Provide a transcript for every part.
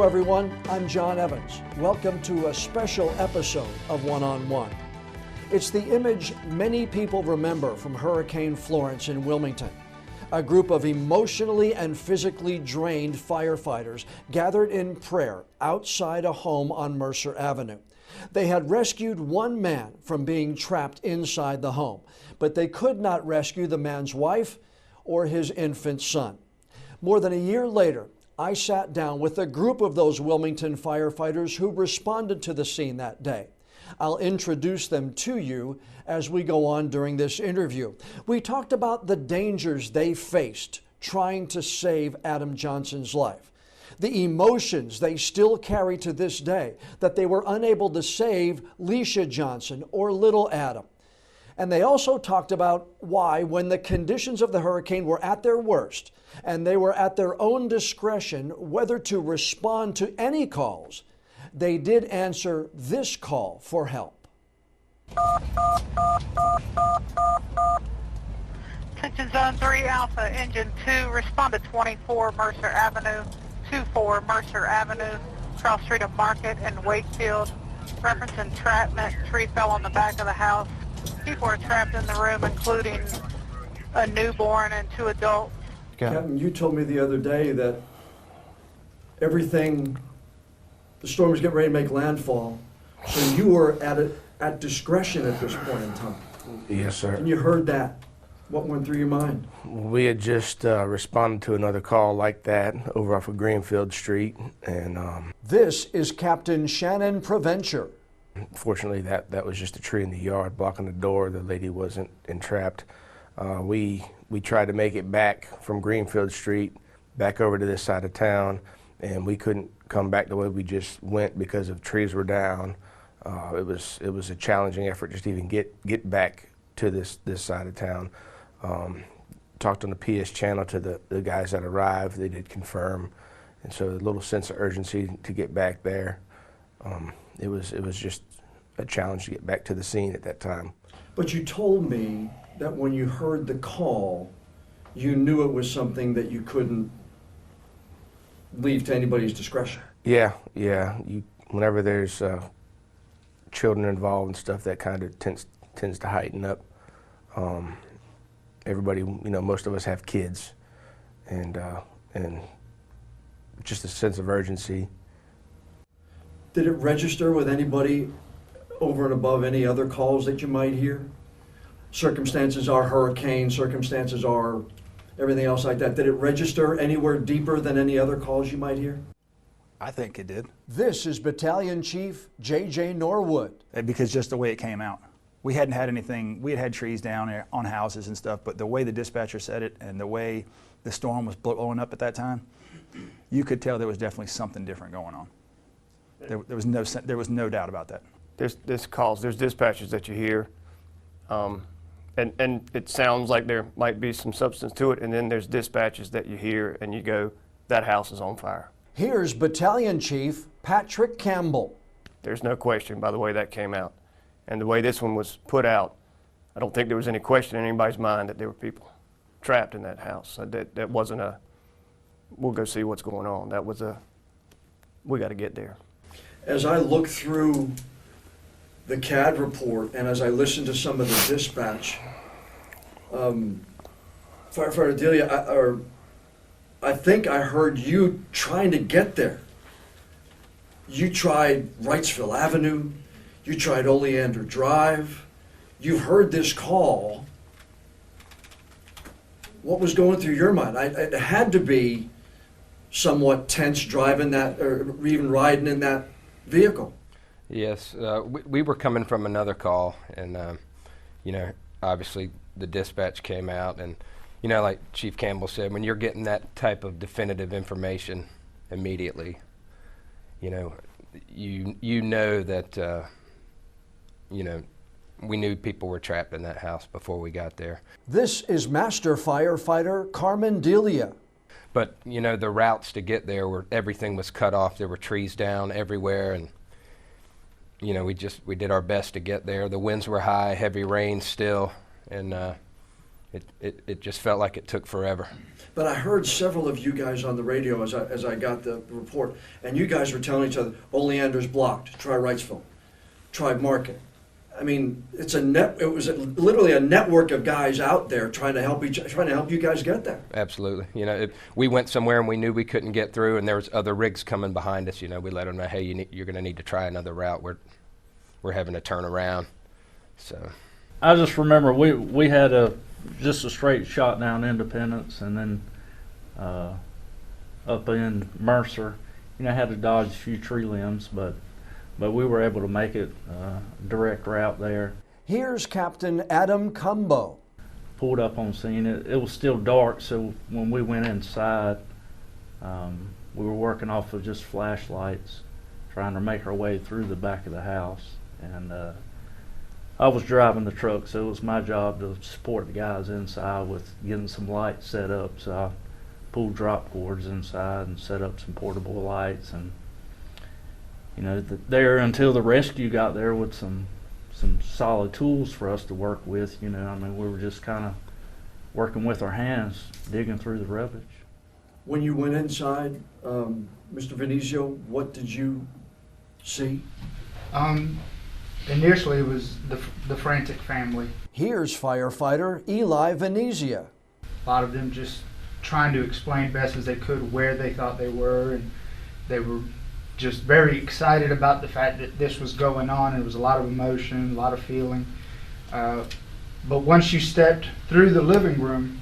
everyone. I'm Jon Evans. Welcome to a special episode of One-on-One. It's the image many people remember from Hurricane Florence in Wilmington. A group of emotionally and physically drained firefighters gathered in prayer outside a home on Mercer Avenue. They had rescued one man from being trapped inside the home, but they could not rescue the man's wife or his infant son. More than a year later, I sat down with a group of those Wilmington firefighters who responded to the scene that day. I'll introduce them to you as we go on during this interview. We talked about the dangers they faced trying to save Adam Johnson's life, the emotions they still carry to this day that they were unable to save Leisha Johnson or little Adam. And they also talked about why, when the conditions of the hurricane were at their worst and they were at their own discretion whether to respond to any calls, they did answer this call for help. Attention Zone 3 Alpha, Engine 2, respond to 24 Mercer Avenue, 24 Mercer Avenue, cross street of Market and Wakefield. Reference entrapment, tree fell on the back of the house. People are trapped in the room, including a newborn and 2 adults. Captain, you told me the other day that the storm was getting ready to make landfall, so you were at discretion at this point in time. Yes, sir. And you heard that. What went through your mind? We had just responded to another call like that over off of Greenfield Street, and This is Captain Shannon Preventure. fortunately that was just a tree in the yard blocking the door. The lady wasn't entrapped. We tried to make it back from Greenfield Street back over to this side of town, and we couldn't come back the way we just went because of trees were down. It was a challenging effort just to even get back to this side of town. Talked on the PS channel to the guys that arrived. They did confirm, and so a little sense of urgency to get back there. It was just a challenge to get back to the scene at that time. But you told me that when you heard the call, you knew it was something that you couldn't leave to anybody's discretion. Yeah. Whenever there's children involved and stuff, that kind of tends to heighten up. Everybody, most of us have kids, and just a sense of urgency. Did it register with anybody over and above any other calls that you might hear? Circumstances are hurricane, circumstances are everything else like that. Did it register anywhere deeper than any other calls you might hear? I think it did. This is Battalion Chief J.J. Norwood. Because just the way it came out. We hadn't had anything, we had trees down on houses and stuff, but the way the dispatcher said it and the way the storm was blowing up at that time, you could tell there was definitely something different going on. There was no doubt about that. There's calls, there's dispatches that you hear, and it sounds like there might be some substance to it, and then there's dispatches that you hear and you go, that house is on fire. Here's Battalion Chief Patrick Campbell. There's no question by the way that came out. And the way this one was put out, I don't think there was any question in anybody's mind that there were people trapped in that house. That wasn't a, we'll go see what's going on. That was a, we got to get there. As I look through the CAD report and as I listen to some of the dispatch, Firefighter Delia, I think I heard you trying to get there. You tried Wrightsville Avenue, you tried Oleander Drive, you've heard this call. What was going through your mind? It had to be somewhat tense driving that, or even riding in that vehicle. Yes, we were coming from another call, and obviously the dispatch came out, and like Chief Campbell said, when you're getting that type of definitive information immediately, you know that we knew people were trapped in that house before we got there. This is Master Firefighter Carmen Delia. But the routes to get there everything was cut off. There were trees down everywhere, and we did our best to get there. The winds were high, heavy rain still, and it just felt like it took forever. But I heard several of you guys on the radio as I got the report, and you guys were telling each other, Oleander's blocked, try Wrightsville, try Market. I mean, it was literally a network of guys out there trying to help you guys get there. Absolutely. You know, we went somewhere and we knew we couldn't get through, and there was other rigs coming behind us. You know, we let them know, hey, you're going to need to try another route. We're having to turn around. So I just remember we had just a straight shot down Independence, and then up in Mercer, you know, had to dodge a few tree limbs, but we were able to make it direct route there. Here's Captain Adam Cumbo. Pulled up on scene. It was still dark, so when we went inside, we were working off of just flashlights, trying to make our way through the back of the house. And I was driving the truck, so it was my job to support the guys inside with getting some lights set up. So I pulled drop cords inside and set up some portable lights, and you know, there until the rescue got there with some solid tools for us to work with. You know, I mean, we were just kind of working with our hands, digging through the rubbish. When you went inside, Mr. Venezio, what did you see? Initially, it was the frantic family. Here's firefighter Eli Venezia. A lot of them just trying to explain best as they could where they thought they were, and they were just very excited about the fact that this was going on. It was a lot of emotion, a lot of feeling. But once you stepped through the living room,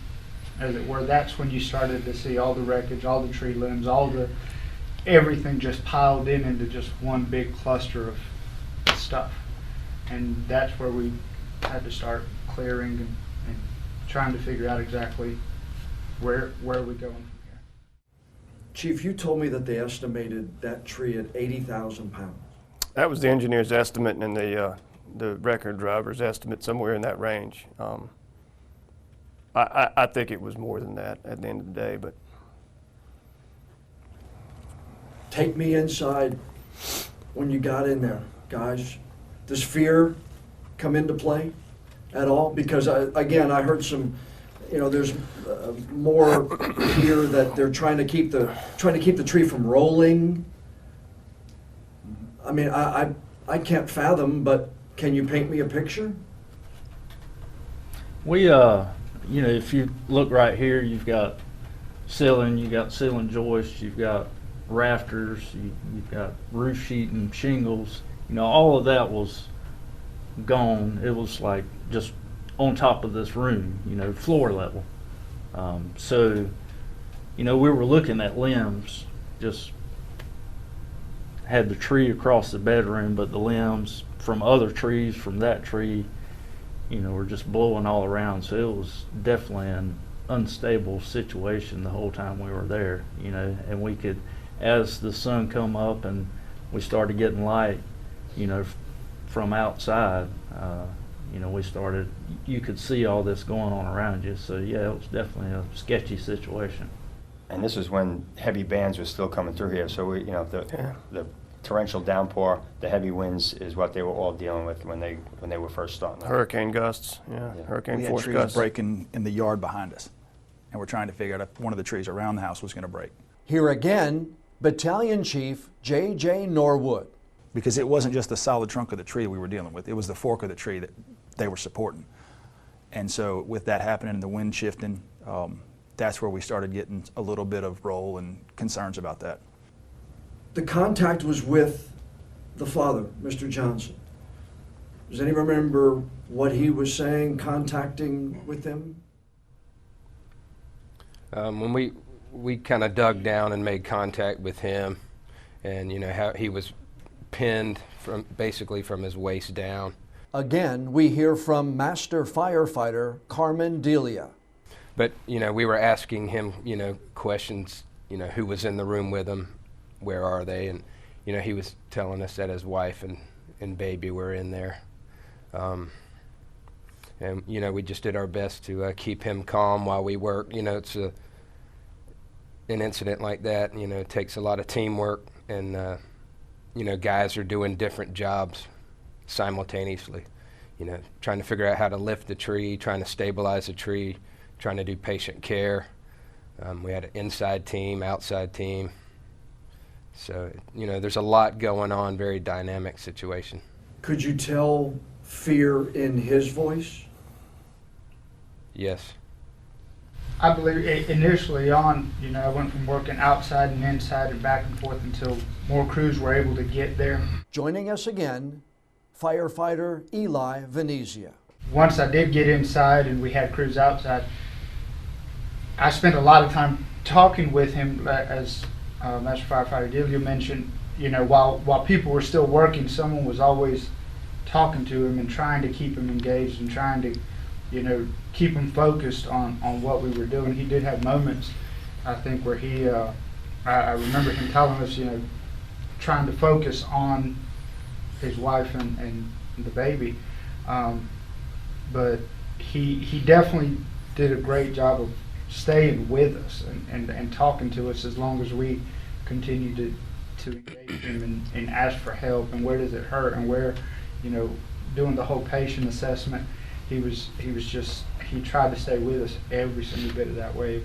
as it were, that's when you started to see all the wreckage, all the tree limbs, everything just piled into just one big cluster of stuff. And that's where we had to start clearing and trying to figure out exactly where are we going from here. Chief, you told me that they estimated that tree at 80,000 pounds. That was the engineer's estimate and the record driver's estimate, somewhere in that range. I think it was more than that at the end of the day, but. Take me inside when you got in there, guys. Does fear come into play at all? Because again, I heard some, you know, there's more here that they're trying to keep the tree from rolling. I mean, I can't fathom, but can you paint me a picture? We, you know, if you look right here, you've got ceiling, joists, you've got rafters, you've got roof sheet and shingles. You know, all of that was gone. It was like just on top of this room, you know, floor level. So, you know, we were looking at limbs, just had the tree across the bedroom, but the limbs from other trees, from that tree, you know, were just blowing all around. So it was definitely an unstable situation the whole time we were there, you know, and we could, as the sun come up and we started getting light, you know, from outside, you know, you could see all this going on around you. So yeah, it was definitely a sketchy situation. And this is when heavy bands were still coming through here. So we, you know, the torrential downpour, the heavy winds is what they were all dealing with when they were first starting. Hurricane gusts, hurricane force gusts. We had trees breaking in the yard behind us, and we're trying to figure out if one of the trees around the house was going to break. Here again, Battalion Chief J.J. Norwood. Because it wasn't just the solid trunk of the tree we were dealing with, it was the fork of the tree that they were supporting. And so with that happening and the wind shifting, that's where we started getting a little bit of roll and concerns about that. The contact was with the father, Mr. Johnson. Does anyone remember what he was saying, contacting with him? When we kind of dug down and made contact with him, and you know how he was pinned basically from his waist down. Again, we hear from Master Firefighter Carmen Delia. But you know, we were asking him, you know, questions. You know, who was in the room with him? Where are they? And you know, he was telling us that his wife and baby were in there. And you know, we just did our best to keep him calm while we worked. You know, it's an incident like that. You know, it takes a lot of teamwork, and you know, guys are doing different jobs simultaneously. you know, trying to figure out how to lift the tree, trying to stabilize the tree, trying to do patient care. We had an inside team, outside team. So, you know, there's a lot going on, very dynamic situation. Could you tell fear in his voice? Yes. I believe initially on, you know, I went from working outside and inside and back and forth until more crews were able to get there. Joining us again, firefighter Eli Venezia. Once I did get inside and we had crews outside, I spent a lot of time talking with him, as Master Firefighter Delia mentioned. You know, while people were still working, someone was always talking to him and trying to keep him engaged and trying to, you know, keep him focused on what we were doing. He did have moments, I think, where he, I remember him telling us, you know, trying to focus on his wife and the baby. But he definitely did a great job of staying with us and talking to us as long as we continued to engage him and ask for help and where does it hurt and where, you know, doing the whole patient assessment. He tried to stay with us every single bit of that way.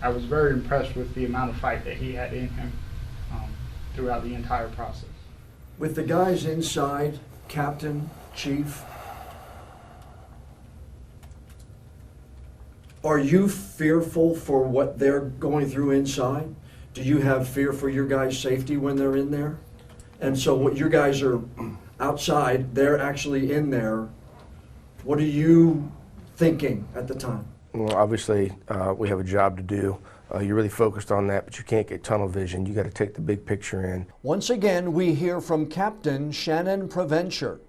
I was very impressed with the amount of fight that he had in him throughout the entire process. With the guys inside, Captain, Chief, are you fearful for what they're going through inside? Do you have fear for your guys' safety when they're in there? And so what your guys are outside, they're actually in there. What are you thinking at the time? Well, obviously, we have a job to do. You're really focused on that, but you can't get tunnel vision. You got to take the big picture in. Once again, we hear from Captain Shannon Preventure.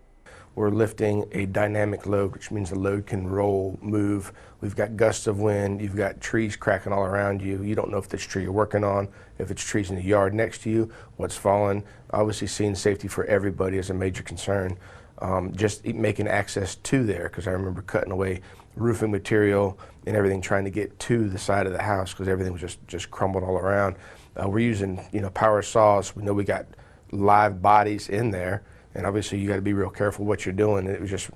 We're lifting a dynamic load, which means the load can roll, move. We've got gusts of wind. You've got trees cracking all around you. You don't know if this tree you're working on, if it's trees in the yard next to you, what's fallen. Obviously, seeing safety for everybody is a major concern. Just making access to there, because I remember cutting away roofing material and everything, trying to get to the side of the house because everything was just crumbled all around. We're using, you know, power saws. We know we got live bodies in there. And obviously, you got to be real careful what you're doing. It was just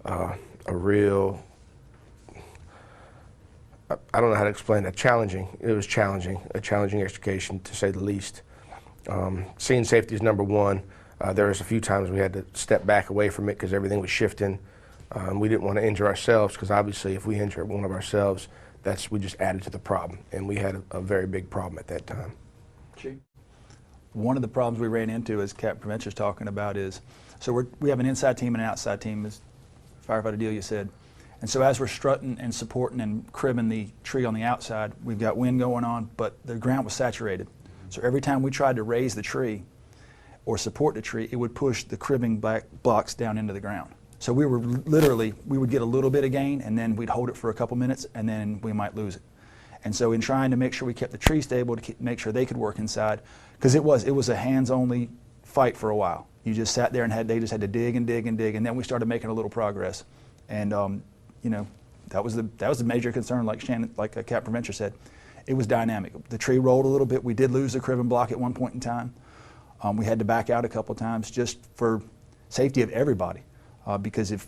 I don't know how to explain that. Challenging. It was challenging, a challenging extrication to say the least. Scene safety is number one. There was a few times we had to step back away from it because everything was shifting. We didn't want to injure ourselves because obviously, if we injure one of ourselves, we just added to the problem. And we had a very big problem at that time. Chief? One of the problems we ran into, as Captain Preventure's talking about, is we have an inside team and an outside team, as Firefighter Delia said. And so as we're strutting and supporting and cribbing the tree on the outside, we've got wind going on, but the ground was saturated. So every time we tried to raise the tree or support the tree, it would push the cribbing blocks down into the ground. So we would get a little bit of gain, and then we'd hold it for a couple minutes, and then we might lose it. And so in trying to make sure we kept the tree stable, to make sure they could work inside, because it was a hands-only fight for a while. You just sat there and they just had to dig and dig and dig, and then we started making a little progress. And you know, that was the major concern, like Captain Preventure said. It was dynamic. The tree rolled a little bit. We did lose the cribbing block at one point in time. We had to back out a couple times just for safety of everybody, because if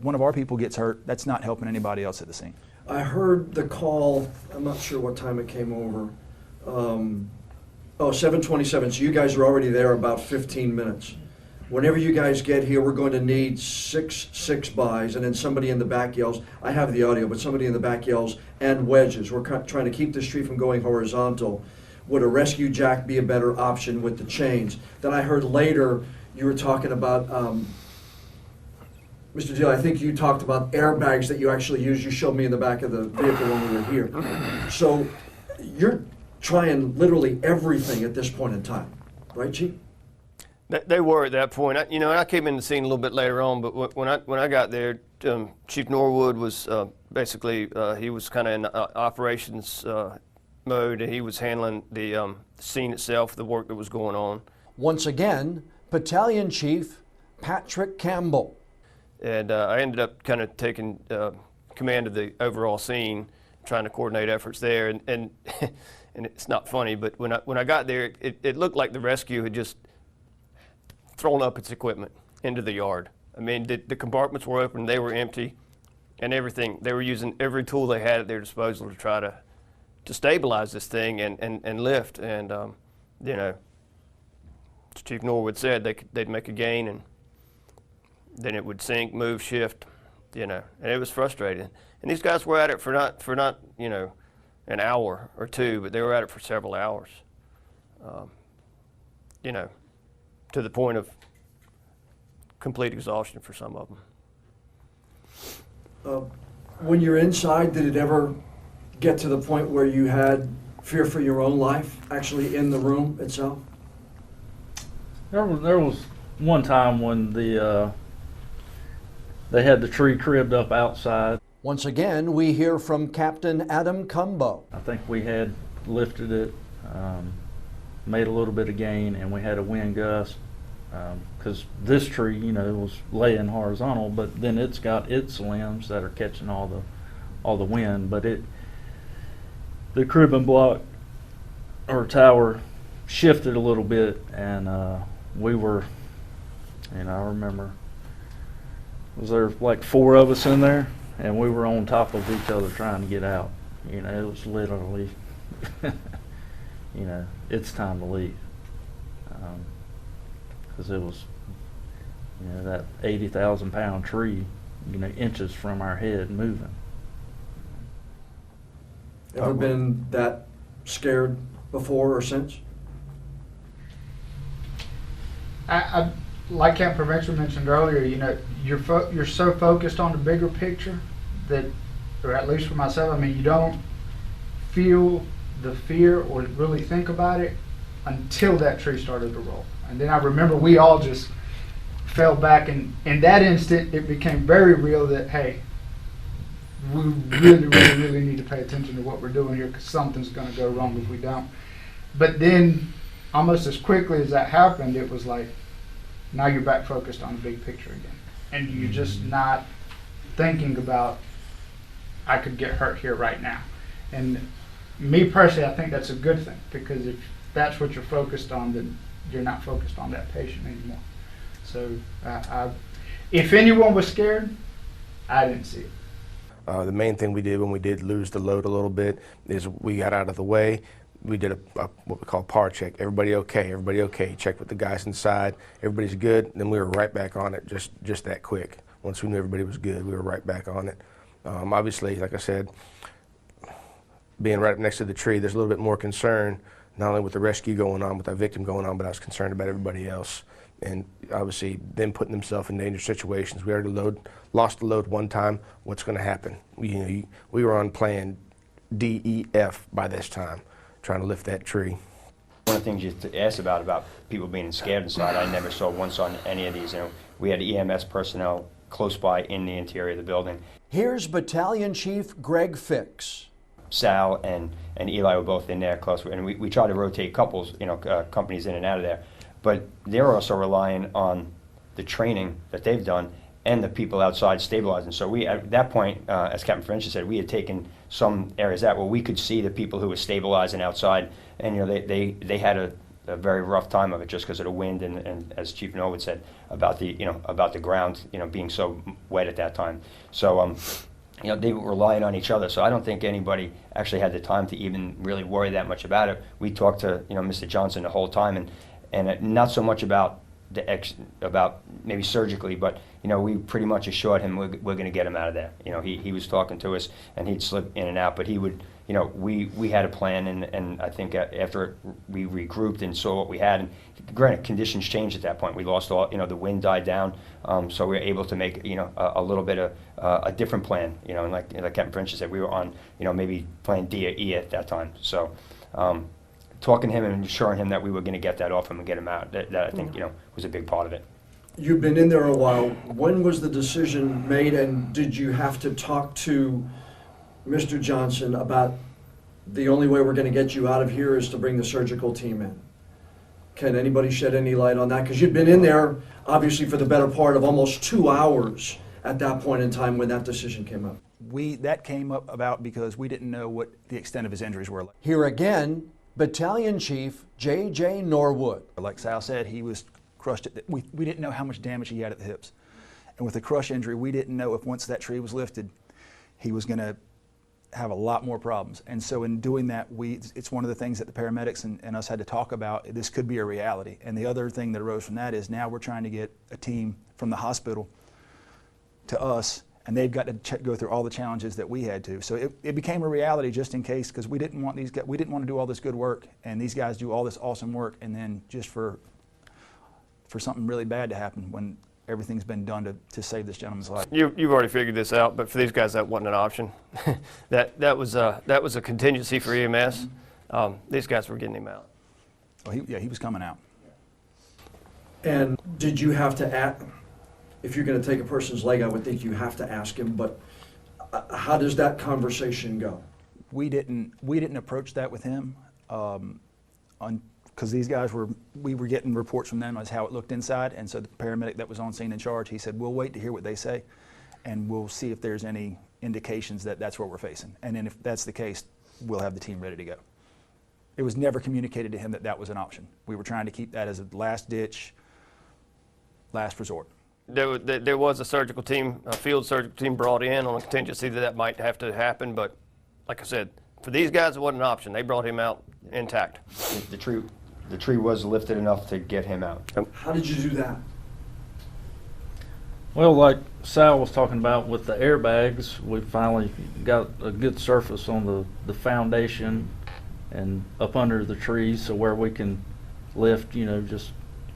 one of our people gets hurt, that's not helping anybody else at the scene. I heard the call, I'm not sure what time it came over. 7:27, so you guys are already there about 15 minutes. Whenever you guys get here, we're going to need six buys, and then somebody in the back yells, I have the audio, but somebody in the back yells, and wedges. We're trying to keep this tree from going horizontal. Would a rescue jack be a better option with the chains? Then I heard later you were talking about, Mr. Deal, I think you talked about airbags that you actually use. You showed me in the back of the vehicle when we were here. So you're trying literally everything at this point in time, right, Chief? They were at that point. I came in the scene a little bit later on, but when I got there, Chief Norwood was basically he was kind of in operations mode, and he was handling the scene itself, the work that was going on. Once again, Battalion Chief Patrick Campbell. And I ended up kind of taking command of the overall scene, trying to coordinate efforts there. And and it's not funny, but when I got there, it looked like the rescue had just thrown up its equipment into the yard. I mean, the compartments were open, they were empty, and everything. They were using every tool they had at their disposal to try to stabilize this thing and lift. And you know, as Chief Norwood said, they'd make a gain and then it would sink, move, shift, you know, and it was frustrating. And these guys were at it for not you know, an hour or two, but they were at it for several hours. You know, to the point of complete exhaustion for some of them. When you're inside, did it ever get to the point where you had fear for your own life, actually in the room itself? There was one time when they had the tree cribbed up outside. Once again, we hear from Captain Adam Cumbo. I think we had lifted it, made a little bit of gain, and we had a wind gust. Because this tree, you know, was laying horizontal, but then it's got its limbs that are catching all the wind. But the cribbing block or tower shifted a little bit, and we were, and I remember, was there like 4 of us in there, and we were on top of each other trying to get out. You know, it was literally, you know, it's time to leave. Because it was, you know, that 80,000 pound tree, you know, inches from our head moving. Ever been that scared before or since? I like Camp Prevention mentioned earlier, you know, you're so focused on the bigger picture that, or at least for myself, I mean, you don't feel the fear or really think about it until that tree started to roll. And then I remember we all just fell back, and in that instant it became very real that, hey, we really need to pay attention to what we're doing here, because something's going to go wrong if we don't. But then almost as quickly as that happened, it was like, now you're back focused on the big picture again. And you're just not thinking about, I could get hurt here right now. And me personally, I think that's a good thing, because if that's what you're focused on, then you're not focused on that patient anymore. So if anyone was scared, I didn't see it. The main thing we did when we did lose the load a little bit is we got out of the way. We did what we call par check. Everybody okay? Everybody okay? Check with the guys inside. Everybody's good. Then we were right back on it just that quick. Once we knew everybody was good, we were right back on it. Obviously, like I said, being right up next to the tree, there's a little bit more concern, not only with the rescue going on, with our victim going on, but I was concerned about everybody else. And obviously, them putting themselves in dangerous situations. We already lost the load one time. What's going to happen? We were on plan D, E, F by this time, trying to lift that tree. One of the things you asked about people being scared inside, I never saw once on any of these. You know, we had EMS personnel close by in the interior of the building. Here's Battalion Chief Greg Fix. Sal and Eli were both in there close, and we try to rotate couples, you know, companies in and out of there. But they're also relying on the training that they've done and the people outside stabilizing. So we, at that point, as Captain French said, we had taken some areas out where we could see the people who were stabilizing outside, and you know, they had a very rough time of it just because of the wind and as Chief Norwood said about the ground, you know, being so wet at that time. So you know, they were relying on each other. So I don't think anybody actually had the time to even really worry that much about it. We talked to, you know, Mr. Johnson the whole time, and not so much about about maybe surgically, but you know, we pretty much assured him we're going to get him out of there. You know, he was talking to us, and he'd slip in and out, but he would, you know, we had a plan, and I think after we regrouped and saw what we had, and granted, conditions changed at that point. We lost all, you know, the wind died down, so we were able to make, you know, a little bit of a different plan, you know, and like Captain French said, we were on, you know, maybe plan D or E at that time. So talking to him and assuring him that we were going to get that off him and get him out, that I think, you know, was a big part of it. You've been in there a while. When was the decision made, and did you have to talk to Mr. Johnson about the only way we're going to get you out of here is to bring the surgical team in? Can anybody shed any light on that? Because you'd been in there, obviously, for the better part of almost 2 hours at that point in time when that decision came up. That came up about because we didn't know what the extent of his injuries were. Here again, Battalion Chief J.J. Norwood. Like Sal said, he was crushed. We didn't know how much damage he had at the hips. And with the crush injury, we didn't know if once that tree was lifted, he was going to have a lot more problems. And so in doing that, it's one of the things that the paramedics and us had to talk about. This could be a reality. And the other thing that arose from that is now we're trying to get a team from the hospital to us, and they've got to go through all the challenges that we had to. So it became a reality just in case, because we didn't want to do all this good work, and these guys do all this awesome work, and then just for something really bad to happen when everything's been done to save this gentleman's life. You've already figured this out, but for these guys, that wasn't an option. that was a contingency for EMS. These guys were getting him out. Oh, he was coming out. And did you have to if you're going to take a person's leg, I would think you have to ask him, but how does that conversation go? We didn't approach that with him, because these guys we were getting reports from them as how it looked inside, and so the paramedic that was on scene in charge, he said, we'll wait to hear what they say, and we'll see if there's any indications that that's what we're facing. And then if that's the case, we'll have the team ready to go. It was never communicated to him that that was an option. We were trying to keep that as a last ditch, last resort. There was a surgical team, a field surgical team brought in on a contingency that might have to happen, but like I said, for these guys, it wasn't an option. They brought him out intact. The tree was lifted enough to get him out. How did you do that? Well, like Sal was talking about with the airbags, we finally got a good surface on the foundation and up under the trees, so where we can lift, just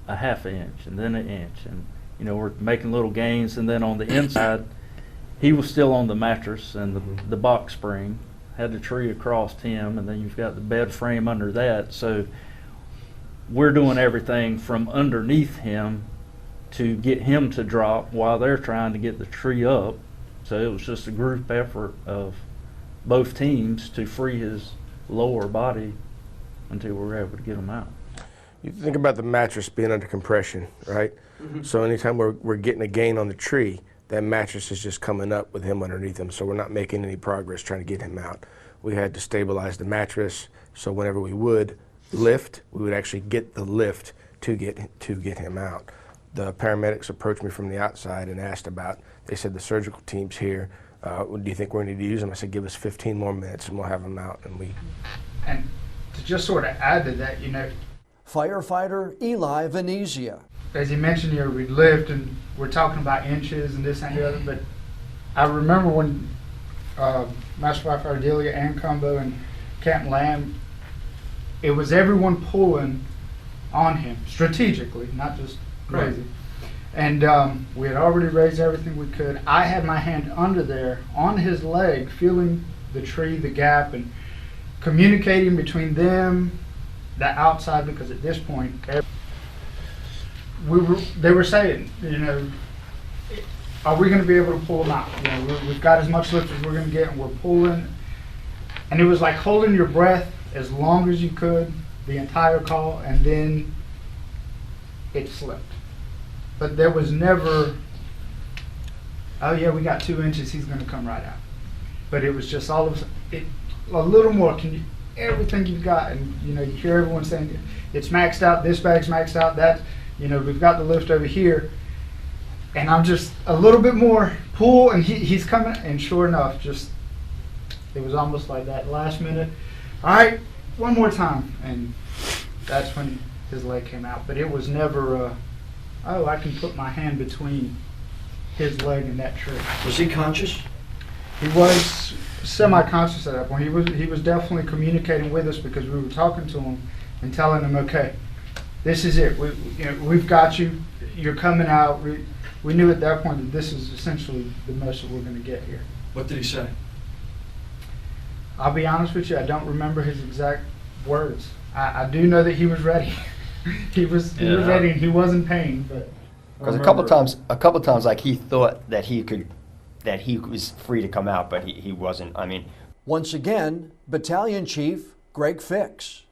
a ½ inch and then an inch, and we're making little gains. And then on the inside, he was still on the mattress and the box spring, had the tree across him, and then you've got the bed frame under that. So we're doing everything from underneath him to get him to drop while they're trying to get the tree up. So it was just a group effort of both teams to free his lower body until we were able to get him out. You think about the mattress being under compression, right? Mm-hmm. So anytime we're getting a gain on the tree, that mattress is just coming up with him underneath him, so we're not making any progress trying to get him out. We had to stabilize the mattress, so whenever we would lift, we would actually get the lift to get him out. The paramedics approached me from the outside and asked about, they said the surgical team's here, do you think we're going to use him? I said, give us 15 more minutes and we'll have him out. And to just sort of add to that, Firefighter Eli Venezia. As you mentioned here, we lift and we're talking about inches and this and the other, but I remember when Master Firefighter Delia and Combo and Captain Lamb, it was everyone pulling on him strategically, not just crazy. And we had already raised everything we could. I had my hand under there on his leg, feeling the tree, the gap, and communicating between them, the outside, because at this point, they were saying, are we going to be able to pull him out? We've got as much lift as we're going to get, and we're pulling. And it was like holding your breath as long as you could, the entire call, and then it slipped. But there was never, oh yeah, we got 2 inches, he's going to come right out. But it was just all of it, a little more. Everything you've got, and you hear everyone saying it's maxed out, this bag's maxed out, that, we've got the lift over here, and I'm just a little bit more pull, and he's coming, and sure enough, it was almost like that last minute. All right, one more time, and that's when his leg came out. But it was never, oh, I can put my hand between his leg and that tree. Was he conscious? He was semi-conscious at that point. He was definitely communicating with us because we were talking to him and telling him, okay, this is it. We've got you. You're coming out. We knew at that point that this is essentially the most that we're going to get here. What did he say? I'll be honest with you, I don't remember his exact words. I do know that he was ready. he was ready, and he was in pain. But because a couple times, like he thought that he was free to come out, but he wasn't. I mean, once again, Battalion Chief Greg Fix.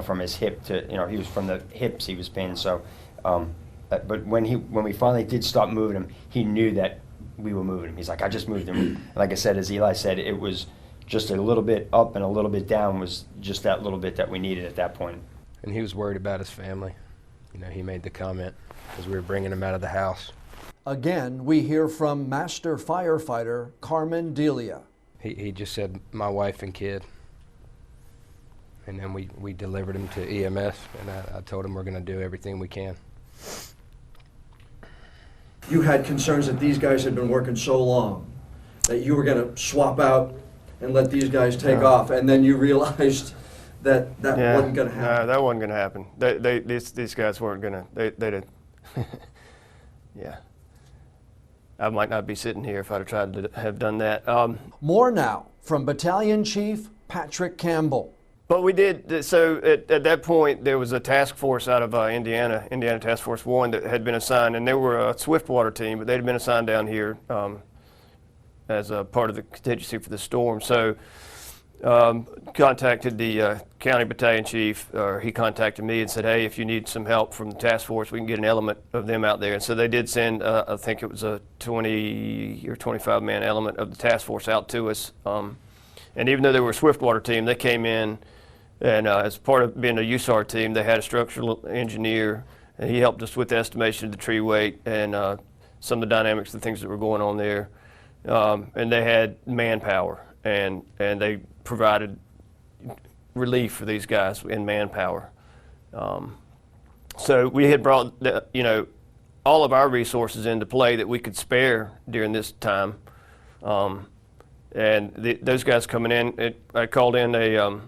From his hip to, he was from the hips he was pain. So, but when we finally did stop moving him, he knew that we were moving him. He's like, I just moved him. And like I said, as Eli said, it was just a little bit up and a little bit down was just that little bit that we needed at that point. And he was worried about his family. He made the comment because we were bringing him out of the house. Again, we hear from Master Firefighter Carmen Delia. He just said, my wife and kid. And then we delivered him to EMS, and I told him we're going to do everything we can. You had concerns that these guys had been working so long that you were going to swap out and let these guys take off, and then you realized that wasn't going to happen. No, that wasn't going to happen. These guys weren't going to. They did. Yeah. I might not be sitting here if I'd have tried to have done that. More now from Battalion Chief Patrick Campbell. But we did, so at that point, there was a task force out of Indiana Task Force 1 that had been assigned, and they were a Swiftwater team, but they'd been assigned down here as a part of the contingency for the storm. So contacted the county battalion chief, or he contacted me and said, hey, if you need some help from the task force, we can get an element of them out there. And so they did send, I think it was a 20 or 25 man element of the task force out to us. And even though they were a Swiftwater team, they came in, and as part of being a USAR team, they had a structural engineer, and he helped us with the estimation of the tree weight and some of the dynamics of the things that were going on there. And they had manpower, and they provided relief for these guys in manpower. So we had brought all of our resources into play that we could spare during this time. And those guys coming in, I called in a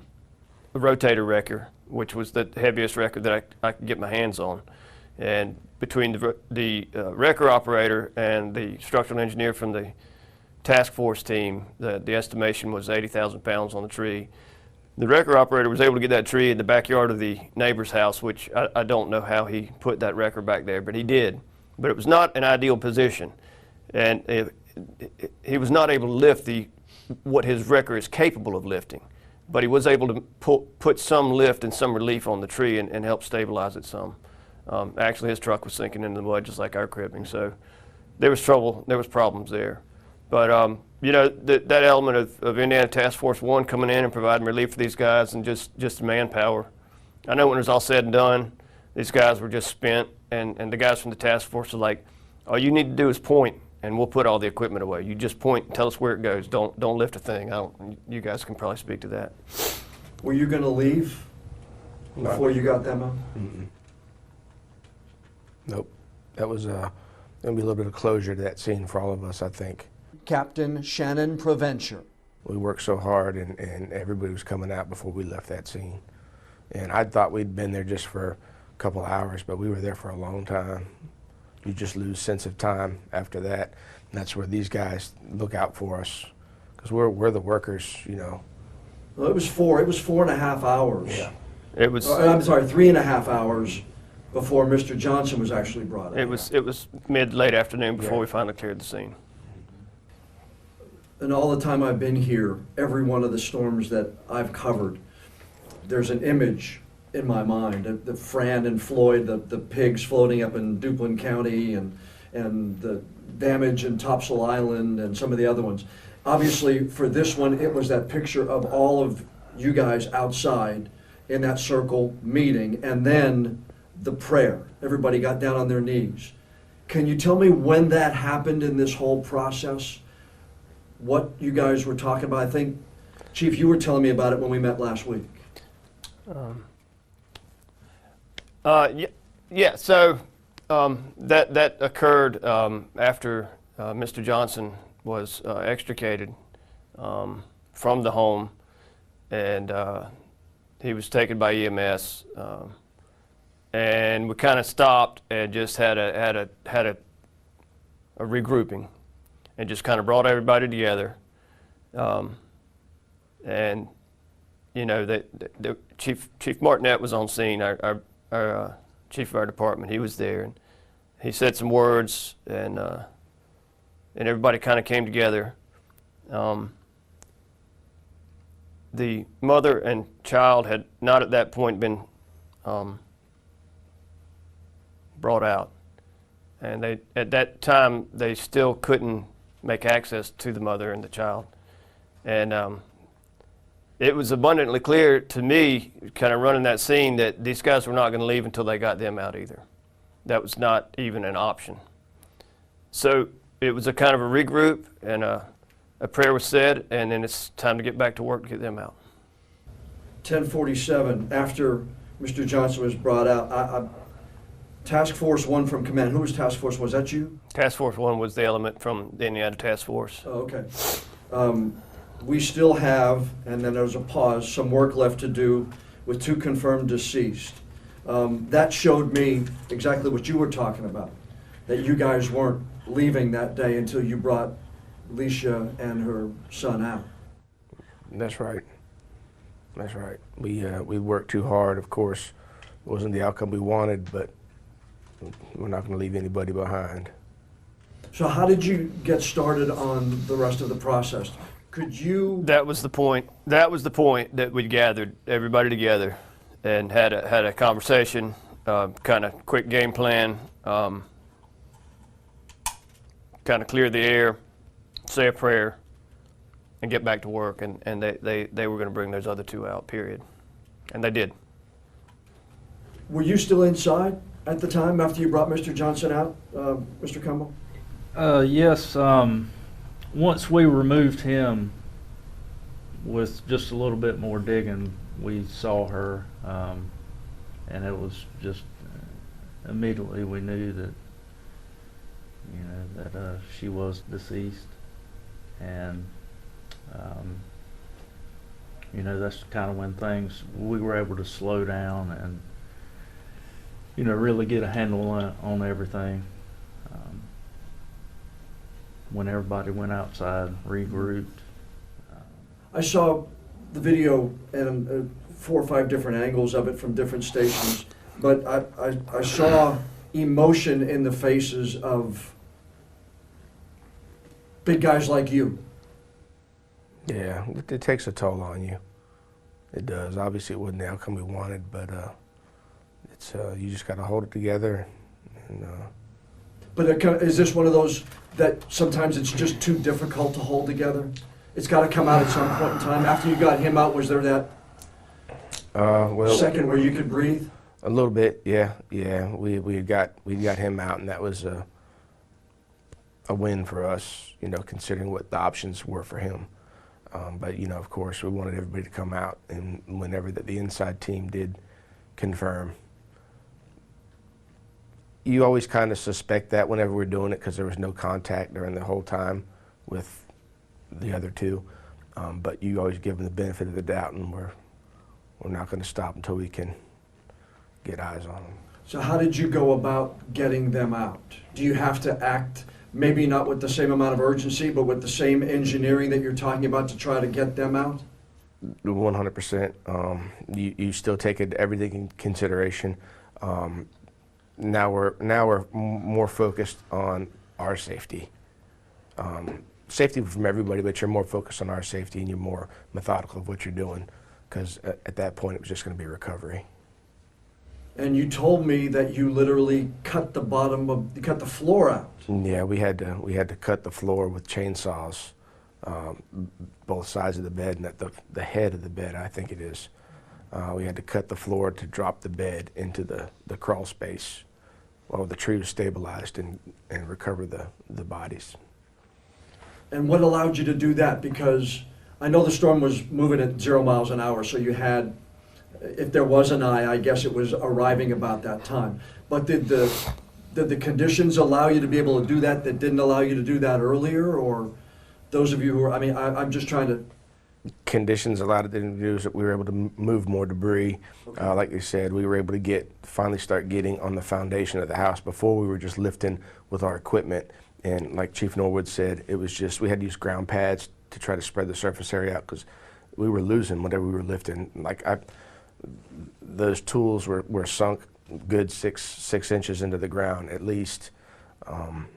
rotator wrecker, which was the heaviest wrecker that I could get my hands on. And between the wrecker operator and the structural engineer from the task force team, the estimation was 80,000 pounds on the tree. The wrecker operator was able to get that tree in the backyard of the neighbor's house, which I don't know how he put that wrecker back there, but he did. But it was not an ideal position. And he was not able to lift what his wrecker is capable of lifting. But he was able to put some lift and some relief on the tree and help stabilize it some. Actually, his truck was sinking into the mud just like our cribbing, so there was trouble, there was problems there. But that element of Indiana Task Force 1 coming in and providing relief for these guys and just manpower. I know when it was all said and done, these guys were just spent, and the guys from the task force are like, all you need to do is point, and we'll put all the equipment away. You just point and tell us where it goes. Don't lift a thing. You guys can probably speak to that. Were you going to leave before you got them out? Mm-mm. Nope. That was going to be a little bit of closure to that scene for all of us, I think. Captain Shannon Provencher. We worked so hard, and everybody was coming out before we left that scene. And I thought we'd been there just for a couple hours, but we were there for a long time. You just lose sense of time after that. And that's where these guys look out for us, because we're the workers, Well, it was 4.5 hours. Yeah. It was. I'm sorry, 3.5 hours before Mr. Johnson was actually brought in. It was late afternoon before we finally cleared the scene. And all the time I've been here, every one of the storms that I've covered, there's an image in my mind. The Fran and Floyd, the pigs floating up in Duplin County, and the damage in Topsail Island, and some of the other ones. Obviously, for this one, it was that picture of all of you guys outside in that circle meeting, and then the prayer. Everybody got down on their knees. Can you tell me when that happened in this whole process? What you guys were talking about? I think, Chief, you were telling me about it when we met last week. Yeah. So that occurred after Mr. Johnson was extricated from the home, and he was taken by EMS, and we kind of stopped and just had a regrouping, and just kind of brought everybody together, and the Chief Martinet was on scene. Our chief of our department, he was there, and he said some words, and everybody kind of came together. The mother and child had not at that point been brought out, and at that time they still couldn't make access to the mother and the child, and it was abundantly clear to me, kind of running that scene, that these guys were not going to leave until they got them out either. That was not even an option. So it was a kind of a regroup, and a prayer was said, and then it's time to get back to work to get them out. 10:47, after Mr. Johnson was brought out, Task Force 1 from command, who was Task Force 1? Was that you? Task Force 1 was the element from the Indiana Task Force. Oh, okay. We still have, and then there's a pause, some work left to do with 2 confirmed deceased. That showed me exactly what you were talking about, that you guys weren't leaving that day until you brought Leisha and her son out. That's right. That's right. We worked too hard, of course. It wasn't the outcome we wanted, but we're not going to leave anybody behind. So how did you get started on the rest of the process? Could you... That was the point. That was the point that we gathered everybody together and had a conversation, kind of quick game plan, kind of clear the air, say a prayer, and get back to work. And they were going to bring those other 2 out, period. And they did. Were you still inside at the time after you brought Mr. Johnson out, Mr. Campbell? Yes. Once we removed him, with just a little bit more digging, we saw her, and it was just immediately we knew that, you know, that she was deceased, and you know, that's kind of when we were able to slow down and, you know, really get a handle on everything. When everybody went outside, regrouped. I saw the video and 4 or 5 different angles of it from different stations, but I saw emotion in the faces of big guys like you. Yeah, it takes a toll on you. It does. Obviously, it wasn't the outcome we wanted, but it's you just got to hold it together. And, But is this one of those that sometimes it's just too difficult to hold together? It's got to come out at some point in time. After you got him out, was there that second where you could breathe? A little bit, yeah. We got him out, and that was a win for us, you know, considering what the options were for him. But, you know, of course, we wanted everybody to come out, and whenever the inside team did confirm, you always kind of suspect that whenever we're doing it because there was no contact during the whole time with the other 2. But you always give them the benefit of the doubt, and we're not going to stop until we can get eyes on them. So how did you go about getting them out? Do you have to act, maybe not with the same amount of urgency, but with the same engineering that you're talking about to try to get them out? 100%. You still take everything in consideration. Now we're more focused on our safety. Safety from everybody, but you're more focused on our safety, and you're more methodical of what you're doing, because at that point it was just going to be recovery. And you told me that you literally cut the floor out. Yeah, we had to cut the floor with chainsaws, both sides of the bed and at the head of the bed, I think it is. We had to cut the floor to drop the bed into the crawl space while the tree was stabilized and recover the bodies. And what allowed you to do that? Because I know the storm was moving at 0 miles an hour, so you had, if there was an eye, I guess it was arriving about that time. But did the conditions allow you to be able to do that didn't allow you to do that earlier? Or those of you who are, I mean, I'm just trying to... Conditions allowed it to do is that we were able to move more debris. Okay. Like you said, we were able to finally start getting on the foundation of the house. Before, we were just lifting with our equipment. And like Chief Norwood said, it was just, we had to use ground pads to try to spread the surface area out because we were losing whatever we were lifting. Like those tools were sunk good six inches into the ground at least, and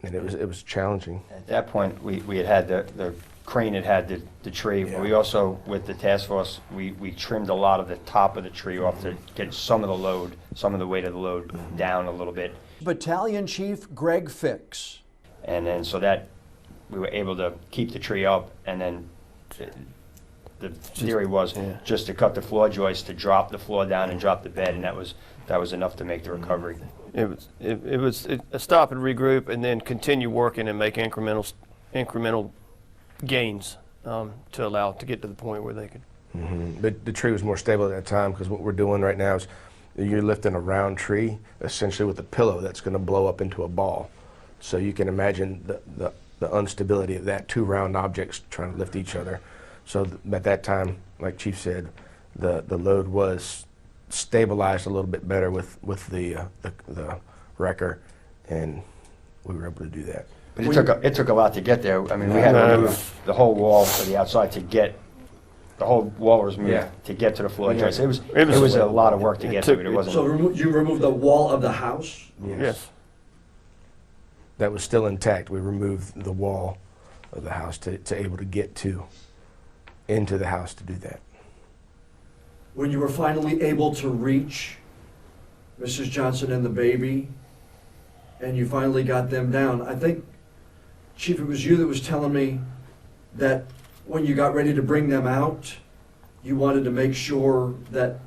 it was challenging. At that point, we had the crane had the tree. Yeah. We also, with the task force, we trimmed a lot of the top of the tree off to get some of the weight of the load down a little bit. Battalion Chief Greg Fix. And then so that we were able to keep the tree up, and then the theory was just to cut the floor joist to drop the floor down and drop the bed, and that was enough to make the recovery. It was a stop and regroup, and then continue working and make incremental gains to allow it to get to the point where they could. But the tree was more stable at that time, because what we're doing right now is you're lifting a round tree essentially with a pillow that's going to blow up into a ball. So you can imagine the instability of that, two round objects trying to lift each other. So at that time, like Chief said, the load was stabilized a little bit better with the wrecker, and we were able to do that. But it took a lot to get there. I mean, we had to move the whole wall to the outside to get. The whole wall was moved to get to the floor joist. It was a lot of work to get to it. It wasn't. So you removed the wall of the house? Yes. That was still intact. We removed the wall of the house to able to get into the house to do that. When you were finally able to reach Mrs. Johnson and the baby, and you finally got them down, I think, Chief, it was you that was telling me that when you got ready to bring them out, you wanted to make sure that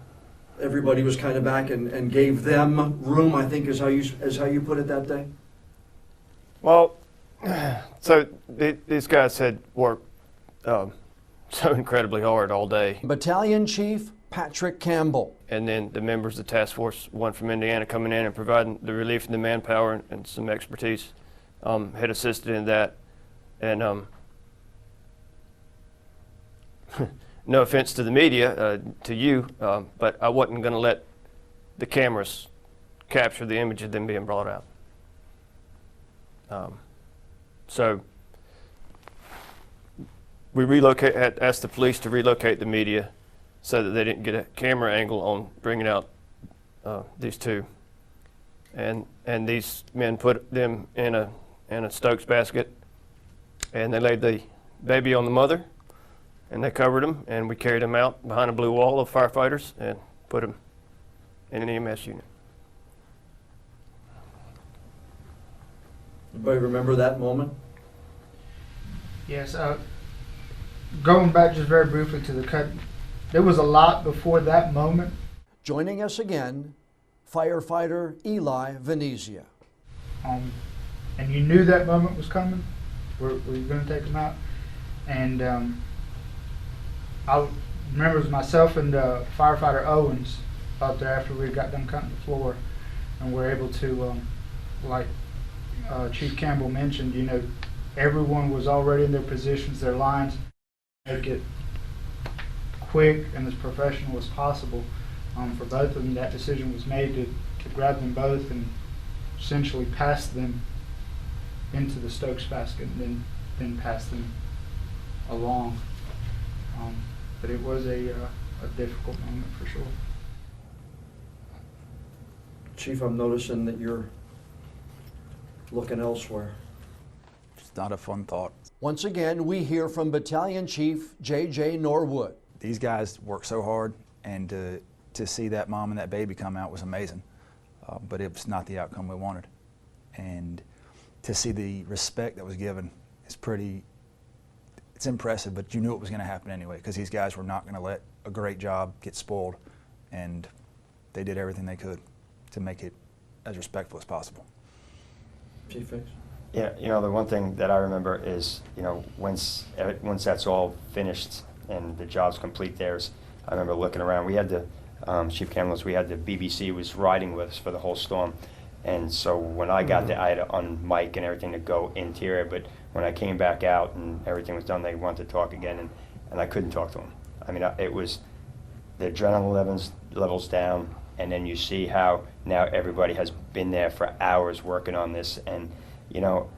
everybody was kind of back and gave them room, I think is how you put it that day? Well, so these guys had worked so incredibly hard all day. Battalion Chief Patrick Campbell. And then the members of the task force, one from Indiana, coming in and providing the relief and the manpower and some expertise, had assisted in that. And no offense to the media, to you, but I wasn't going to let the cameras capture the image of them being brought out. So we asked the police to relocate the media so that they didn't get a camera angle on bringing out these two. And these men put them in a Stokes basket, and they laid the baby on the mother, and they covered him, and we carried him out behind a blue wall of firefighters and put him in an EMS unit. Anybody remember that moment? Yes. Going back just very briefly to the cut, there was a lot before that moment. Joining us again, firefighter Eli Venezia. And you knew that moment was coming? Were you going to take them out? And I remember it was myself and firefighter Owens up there after we got done cutting the floor, and we're able to, like Chief Campbell mentioned, you know, everyone was already in their positions, their lines, make it quick and as professional as possible. For both of them, that decision was made to grab them both and essentially pass them into the Stokes basket and then pass them along. But it was a difficult moment for sure. Chief, I'm noticing that you're looking elsewhere. It's not a fun thought. Once again, we hear from Battalion Chief J.J. Norwood. These guys worked so hard, and to see that mom and that baby come out was amazing. But it was not the outcome we wanted. And to see the respect that was given is it's impressive, but you knew it was going to happen anyway, because these guys were not going to let a great job get spoiled, and they did everything they could to make it as respectful as possible. Chief Fix? Yeah, you know, the one thing that I remember is, you know, once that's all finished and the job's complete, I remember looking around. We had Chief Campbell, we had the BBC was riding with us for the whole storm. And so when I got there, I had to unmic and everything to go interior, but when I came back out and everything was done, they wanted to talk again, and I couldn't talk to them. I mean, it was the adrenaline levels down, and then you see how now everybody has been there for hours working on this, and, you know,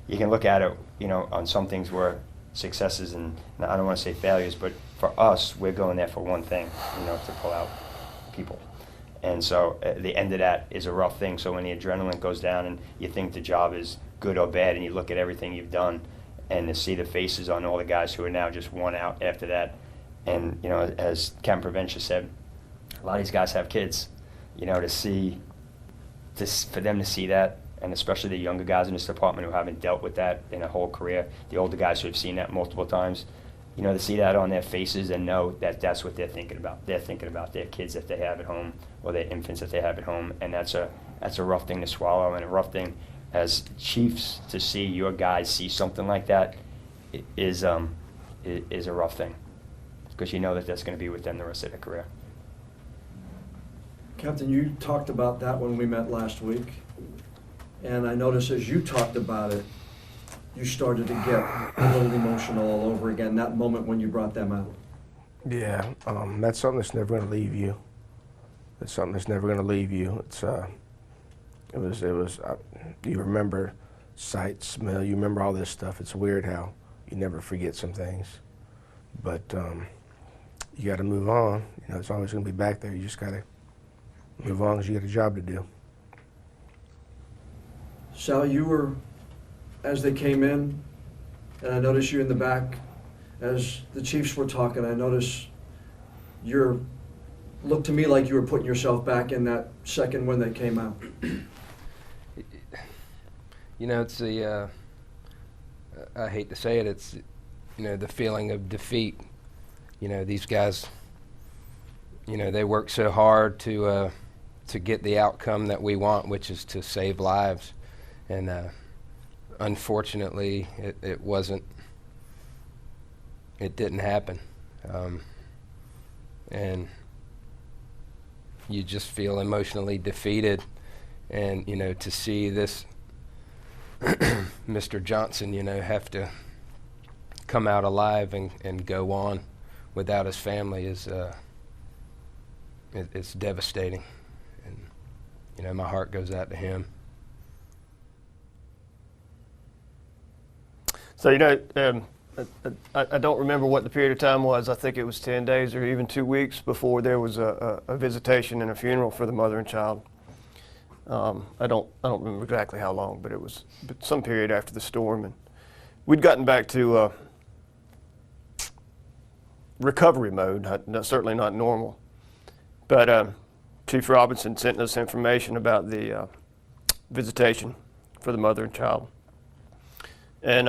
you can look at it, you know, on some things where successes and I don't want to say failures, but for us, we're going there for one thing, you know, to pull out people. And so the end of that is a rough thing. So when the adrenaline goes down and you think the job is good or bad and you look at everything you've done and to see the faces on all the guys who are now just one out after that. And, you know, as Captain Prevention said, a lot of these guys have kids, you know, for them to see that, and especially the younger guys in this department who haven't dealt with that in a whole career, the older guys who have seen that multiple times, you know, to see that on their faces and know that that's what they're thinking about. They're thinking about their kids that they have at home or their infants that they have at home, and that's a that's a rough thing to swallow, and a rough thing as chiefs to see your guys see something like that is a rough thing, because you know that that's going to be with them the rest of their career. Captain, you talked about that when we met last week, and I noticed as you talked about it, you started to get a little emotional all over again, that moment when you brought them out. Yeah, that's something that's never going to leave you. It's something that's never going to leave you. You remember sight, smell, you remember all this stuff. It's weird how you never forget some things. But you got to move on. You know, it's always going to be back there. You just got to move on because you got a job to do. Sal, you were, as they came in, and I noticed you in the back, as the Chiefs were talking, I noticed looked to me like you were putting yourself back in that second when they came out. You know, it's I hate to say it, it's, you know, the feeling of defeat. You know, these guys, you know, they work so hard to get the outcome that we want, which is to save lives. And unfortunately, it didn't happen. And you just feel emotionally defeated. And, you know, to see this Mr. Johnson, you know, have to come out alive and go on without his family is it's devastating. And, you know, my heart goes out to him. So, you know, I don't remember what the period of time was. I think it was 10 days or even 2 weeks before there was a visitation and a funeral for the mother and child. I don't remember exactly how long, but it was some period after the storm, and we'd gotten back to recovery mode. Certainly not normal, but Chief Robinson sent us information about the visitation for the mother and child, and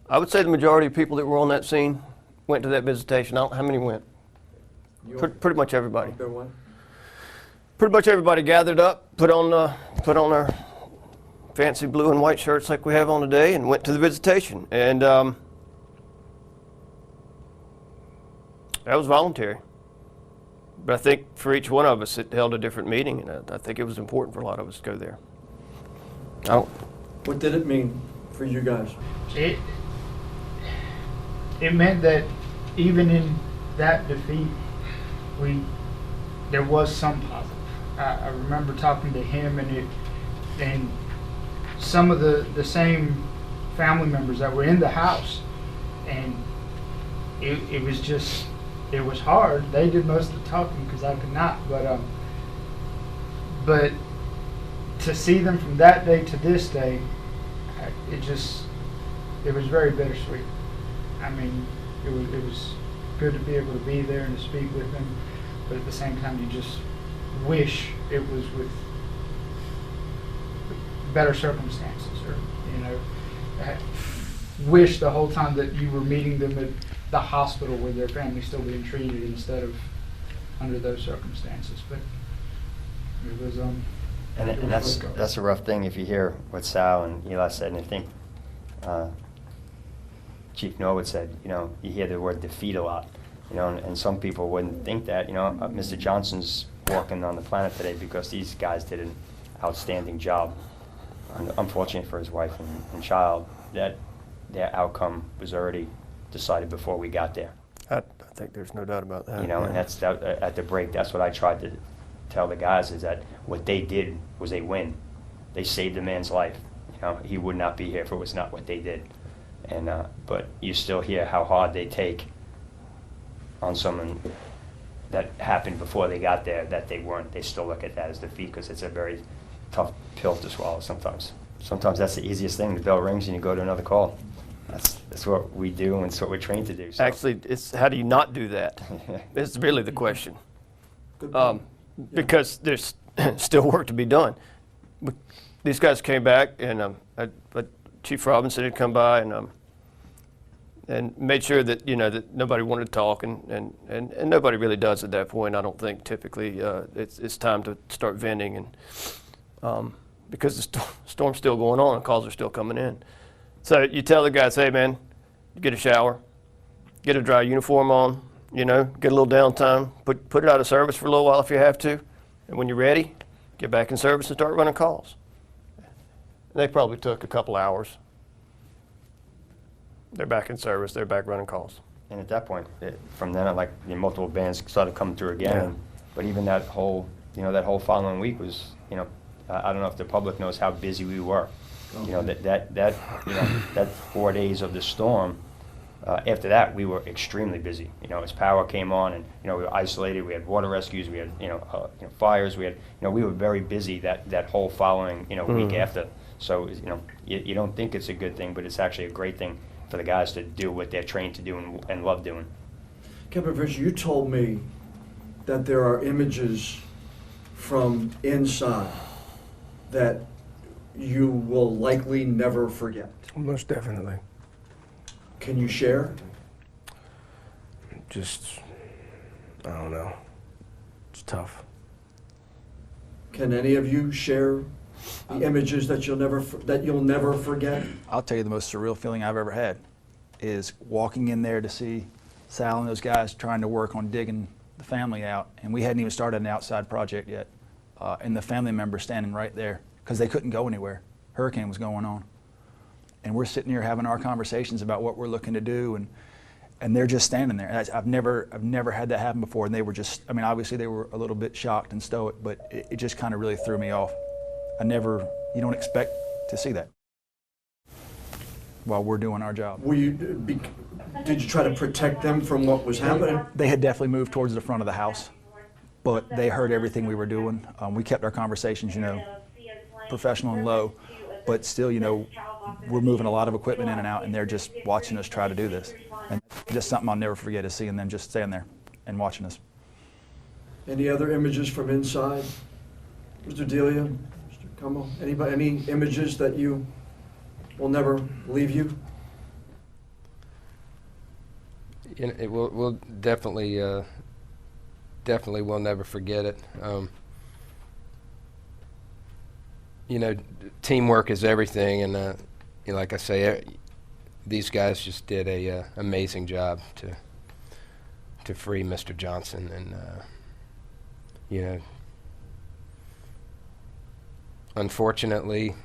I would say the majority of people that were on that scene went to that visitation. I don't know how many went. Pretty much everybody. Pretty much everybody gathered up, put on our fancy blue and white shirts like we have on today, and went to the visitation. And that was voluntary. But I think for each one of us, it held a different meaning, and I think it was important for a lot of us to go there. What did it mean for you guys? It meant that even in that defeat, there was some positive. I remember talking to him and some of the same family members that were in the house, and it was hard. They did most of the talking because I could not, but to see them from that day to this day, it was very bittersweet. I mean, it was good to be able to be there and to speak with them, but at the same time, you just wish it was with better circumstances, or, you know, wish the whole time that you were meeting them at the hospital where their family's still being treated instead of under those circumstances. But it was and that's a rough thing if you hear what Sal and Eli said, and I think Chief Norwood said, you know, you hear the word defeat a lot, you know, and some people wouldn't think that, you know, Mr. Johnson's walking on the planet today because these guys did an outstanding job. Unfortunate for his wife and child, that their outcome was already decided before we got there. I think there's no doubt about that. You know, and that's at the break, that's what I tried to tell the guys, is that what they did was a win. They saved a man's life. You know, he would not be here if it was not what they did. And but you still hear how hard they take on someone that happened before they got there that they weren't. They still look at that as defeat because it's a very tough pill to swallow sometimes. Sometimes that's the easiest thing. The bell rings and you go to another call. That's what we do, and it's what we're trained to do. So. Actually, it's how do you not do that? It's really the question. Because there's still work to be done. These guys came back, and Chief Robinson had come by and made sure that, you know, that nobody wanted to talk, and nobody really does at that point. I don't think typically it's time to start venting, and because the storm's still going on and calls are still coming in. So you tell the guys, hey man, get a shower, get a dry uniform on, you know, get a little downtime, put it out of service for a little while if you have to, and when you're ready, get back in service and start running calls. They probably took a couple hours. They're back in service, they're back running calls. And at that point, from then on, like, the multiple bands started coming through again. Yeah. But even that whole, you know, that whole following week was, you know, I don't know if the public knows how busy we were. You know, that 4 days of the storm, after that, we were extremely busy. You know, as power came on and, you know, we were isolated, we had water rescues, we had, fires, we had, we were very busy that whole following, week after. So, you don't think it's a good thing, but it's actually a great thing for the guys to do what they're trained to do and love doing. Captain Fisher, you told me that there are images from inside that you will likely never forget. Most definitely. Can you share? Just, I don't know. It's tough. Can any of you share the images that you'll never forget? I'll tell you the most surreal feeling I've ever had is walking in there to see Sal and those guys trying to work on digging the family out, and we hadn't even started an outside project yet, and the family members standing right there because they couldn't go anywhere. Hurricane was going on, and we're sitting here having our conversations about what we're looking to do, and they're just standing there. And I've never had that happen before, and they were just, I mean, obviously they were a little bit shocked and stoic, but it just kind of really threw me off. You don't expect to see that while we're doing our job. Did you try to protect them from what was happening? They had definitely moved towards the front of the house, but they heard everything we were doing. We kept our conversations, professional and low, but still, we're moving a lot of equipment in and out, and they're just watching us try to do this. And just something I'll never forget is seeing them just stand there and watching us. Any other images from inside? Mr. Delia, Mr. Como, any images that you will never leave you? We'll definitely will never forget it. Teamwork is everything, and like I say, these guys just did a amazing job to free Mr. Johnson, and unfortunately,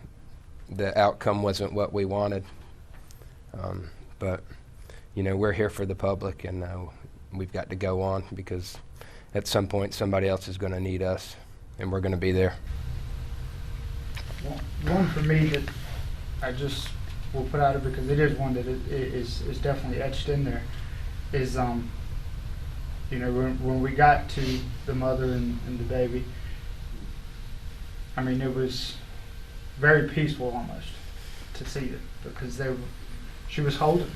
the outcome wasn't what we wanted, but we're here for the public, and we've got to go on because at some point somebody else is going to need us, and we're going to be there. One for me that I just will put out because it is one that is definitely etched in there is when we got to the mother and the baby, I mean, it was very peaceful almost to see it because she was holding,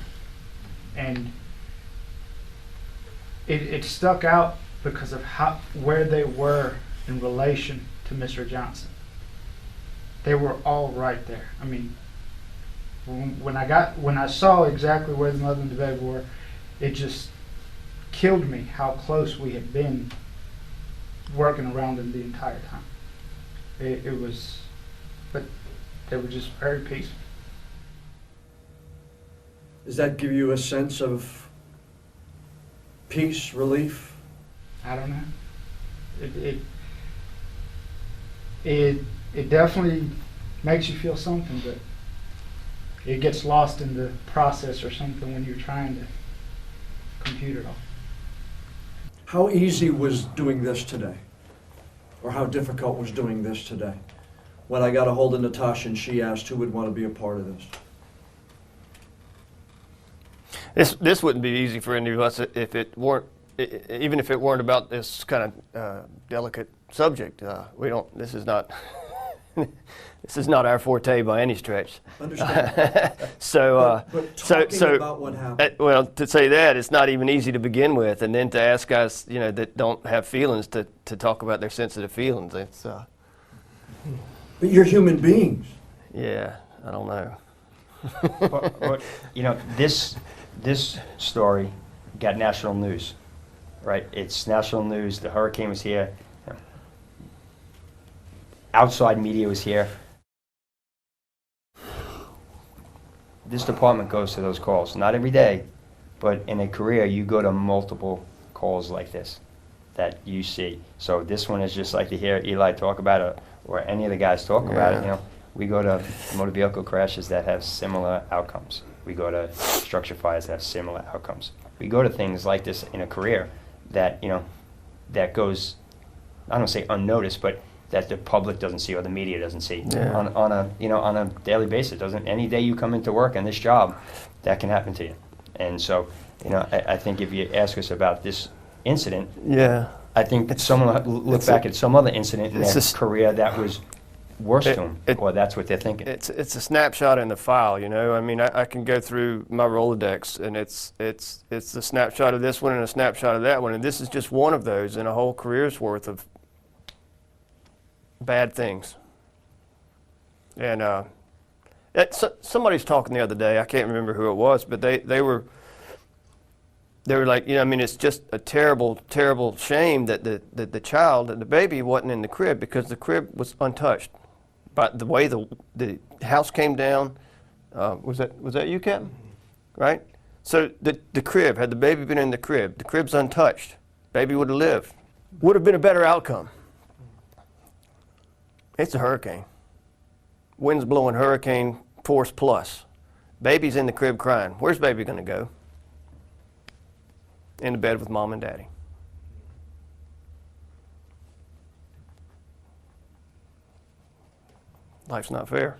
and it stuck out because of where they were in relation to Mr. Johnson. They were all right there. I mean, when I saw exactly where the mother and the baby were, it just killed me how close we had been working around them the entire time. It was, but they were just very peaceful. Does that give you a sense of peace, relief? I don't know. It definitely makes you feel something, but it gets lost in the process or something when you're trying to compute it all. How easy was doing this today? Or how difficult was doing this today? When I got a hold of Natasha and she asked who would want to be a part of this. This wouldn't be easy for any of us if it weren't, even if it weren't about this kind of delicate subject. This is not this is not our forte by any stretch. Understand. But talking about what happened. Well, to say that, it's not even easy to begin with, and then to ask guys, that don't have feelings to talk about their sensitive feelings. It's. But you're human beings. Yeah, I don't know. but this story got national news, right? It's national news. The hurricane was here. outside media was here. This department goes to those calls, not every day, but in a career, you go to multiple calls like this that you see. So this one is just like to hear Eli talk about it, or any of the guys talk about it. You know, we go to motor vehicle crashes that have similar outcomes. We go to structure fires that have similar outcomes. We go to things like this in a career that, you know, that goes, I don't say unnoticed, but that the public doesn't see or the media doesn't see on a, you know, on a daily basis. Doesn't any day you come into work on this job, that can happen to you. And so, you know, I think if you ask us about this incident, I think someone look back at some other incident in their career that was worse to them, or that's what they're thinking. It's a snapshot in the file, you know. I mean, I can go through my Rolodex, and it's a snapshot of this one and a snapshot of that one, and this is just one of those in a whole career's worth of bad things. And somebody's talking the other day. I can't remember who it was, but they were like, you know, I mean, it's just a terrible, terrible shame that the child, that the baby wasn't in the crib, because the crib was untouched. But the way the house came down, was that you, Captain? Right? So the crib, had the baby been in the crib's untouched. Baby would have lived. Would have been a better outcome. It's a hurricane. Wind's blowing hurricane force plus. Baby's in the crib crying. Where's baby going to go? In the bed with mom and daddy. Life's not fair.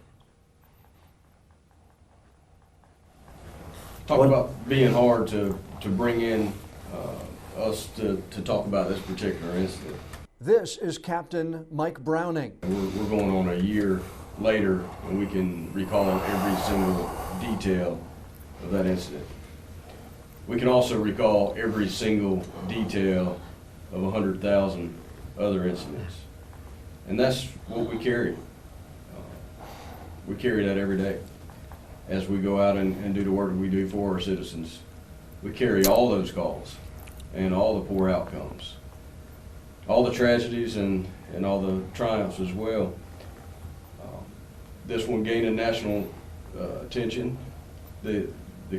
Talk about being hard to bring in us to talk about this particular incident. This is Captain Mike Browning. We're going on a year later, and we can recall every single detail of that incident. We can also recall every single detail of 100,000 other incidents. And that's what we carry. We carry that every day as we go out and do the work we do for our citizens. We carry all those calls and all the poor outcomes, all the tragedies and all the triumphs as well. This one gained national attention. The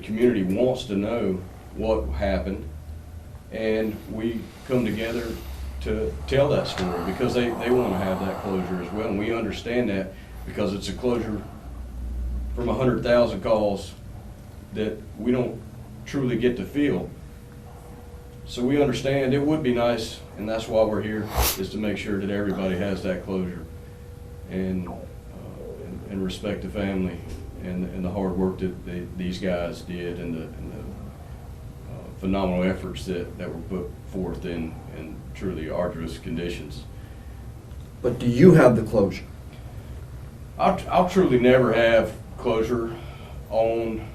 community wants to know what happened, and we come together to tell that story because they want to have that closure as well, and we understand that because it's a closure from 100,000 calls that we don't truly get to feel. So we understand it would be nice, and that's why we're here, is to make sure that everybody has that closure and respect the family and the hard work that these guys did and the phenomenal efforts that were put forth in truly arduous conditions. But do you have the closure? I'll truly never have closure on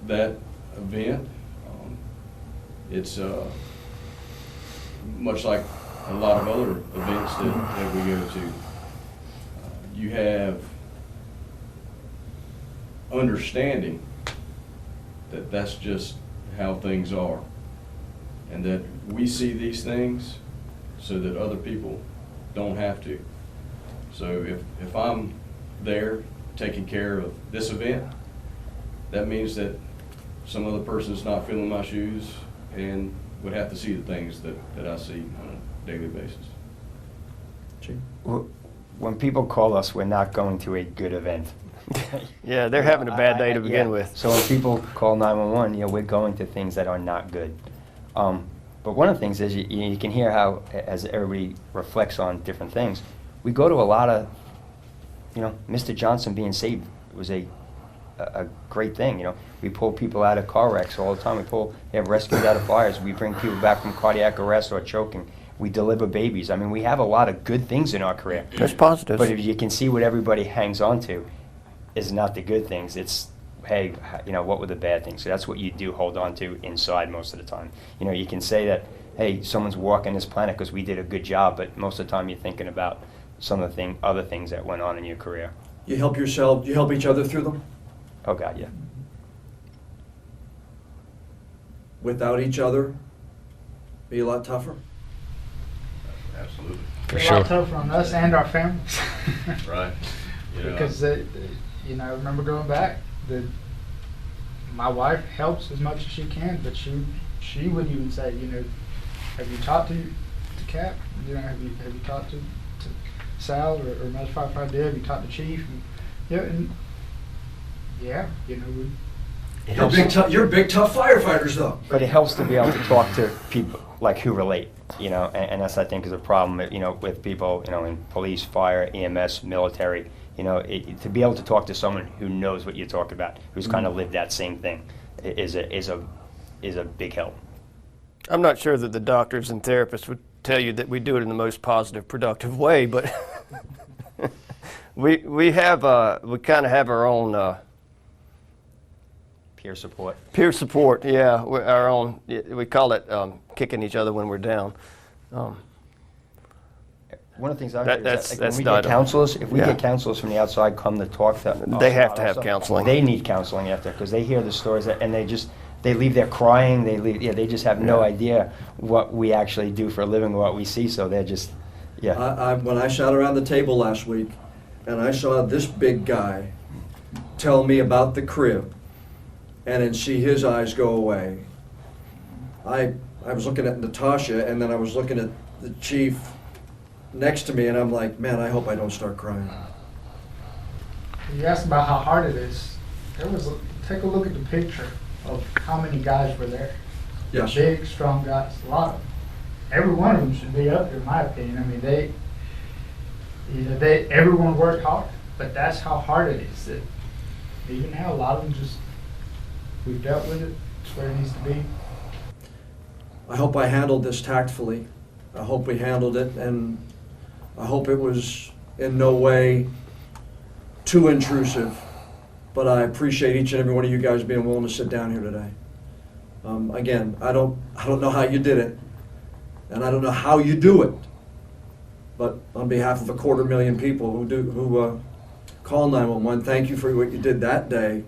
that event. It's much like a lot of other events that we go to. You have understanding that that's just how things are, and that we see these things so that other people don't have to. So if I'm there taking care of this event, that means that some other person's not filling my shoes and would have to see the things that I see on a daily basis. Well, when people call us, we're not going to a good event. Yeah, they're having a bad day to begin with. So when people call 911, you know, we're going to things that are not good. But one of the things is you can hear how, as everybody reflects on different things, we go to a lot of, you know, Mr. Johnson being saved was a great thing. You know, we pull people out of car wrecks all the time. We have rescues out of fires. We bring people back from cardiac arrest or choking. We deliver babies. I mean, we have a lot of good things in our career. There's positives. But if you can see what everybody hangs on to is not the good things. It's, hey, you know, what were the bad things? So that's what you do hold on to inside most of the time. You know, you can say that, hey, someone's walking this planet because we did a good job, but most of the time you're thinking about some of the other things that went on in your career. You help yourself, you help each other through them? Oh, God, yeah. Without each other, be a lot tougher? Absolutely. For a sure. lot tougher on us and our families. Right. Because I remember going back. My wife helps as much as she can, but she would even say, have you talked to Cap? Have you talked to Sal or Master Firefighter Dave? Have you talked to Chief? You're big tough firefighters though. But it helps to be able to talk to people like who relate, and that's, I think, is a problem, with people, in police, fire, EMS, military, to be able to talk to someone who knows what you're talking about, who's kind of lived that same thing, is a big help. I'm not sure that the doctors and therapists would tell you that we do it in the most positive, productive way, but we kind of have our own Peer support. peer support. Yeah, our own. We call it kicking each other when we're down. One of the things I heard is that, That's when we not get counselors, if we yeah. get counselors from the outside come to talk to us They have about to our have stuff, counseling. They need counseling after, because they hear the stories and they leave there crying. They just have no idea what we actually do for a living, what we see. So they're just, When I sat around the table last week and I saw this big guy tell me about the crib and then see his eyes go away, I was looking at Natasha and then I was looking at the chief next to me and I'm like, man, I hope I don't start crying. You asked about how hard it is. Take a look at the picture of how many guys were there. Yes. Big, strong guys, a lot of them. Every one of them should be up there, in my opinion. I mean, everyone worked hard, but that's how hard it is. That even now, a lot of them we've dealt with it. It's where it needs to be. I hope I handled this tactfully. I hope we handled it, and I hope it was in no way too intrusive. But I appreciate each and every one of you guys being willing to sit down here today. Again, I don't know how you did it, and I don't know how you do it. But on behalf of 250,000 people who call 911, thank you for what you did that day,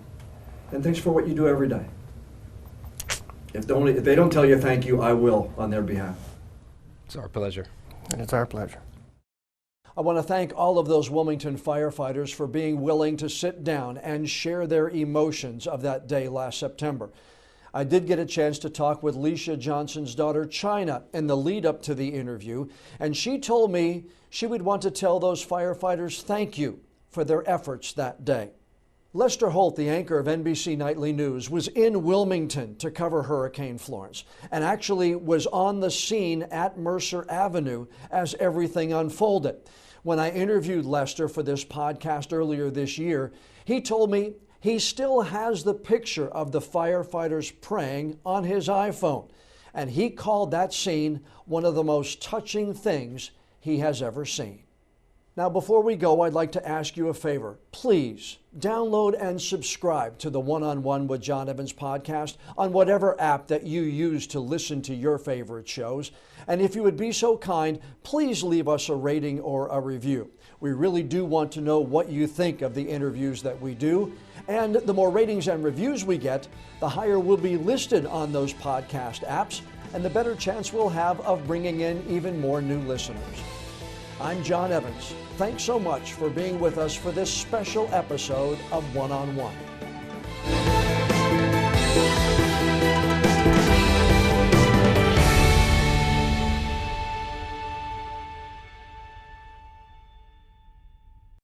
and thanks for what you do every day. If they don't tell you thank you, I will on their behalf. It's our pleasure. It's our pleasure. I want to thank all of those Wilmington firefighters for being willing to sit down and share their emotions of that day last September. I did get a chance to talk with Leisha Johnson's daughter, China, in the lead up to the interview, and she told me she would want to tell those firefighters thank you for their efforts that day. Lester Holt, the anchor of NBC Nightly News, was in Wilmington to cover Hurricane Florence and actually was on the scene at Mercer Avenue as everything unfolded. When I interviewed Lester for this podcast earlier this year, he told me he still has the picture of the firefighters praying on his iPhone, and he called that scene one of the most touching things he has ever seen. Now, before we go, I'd like to ask you a favor. Please download and subscribe to the One-on-One with Jon Evans podcast on whatever app that you use to listen to your favorite shows. And if you would be so kind, please leave us a rating or a review. We really do want to know what you think of the interviews that we do. And the more ratings and reviews we get, the higher we'll be listed on those podcast apps, and the better chance we'll have of bringing in even more new listeners. I'm Jon Evans. Thanks so much for being with us for this special episode of One-on-One.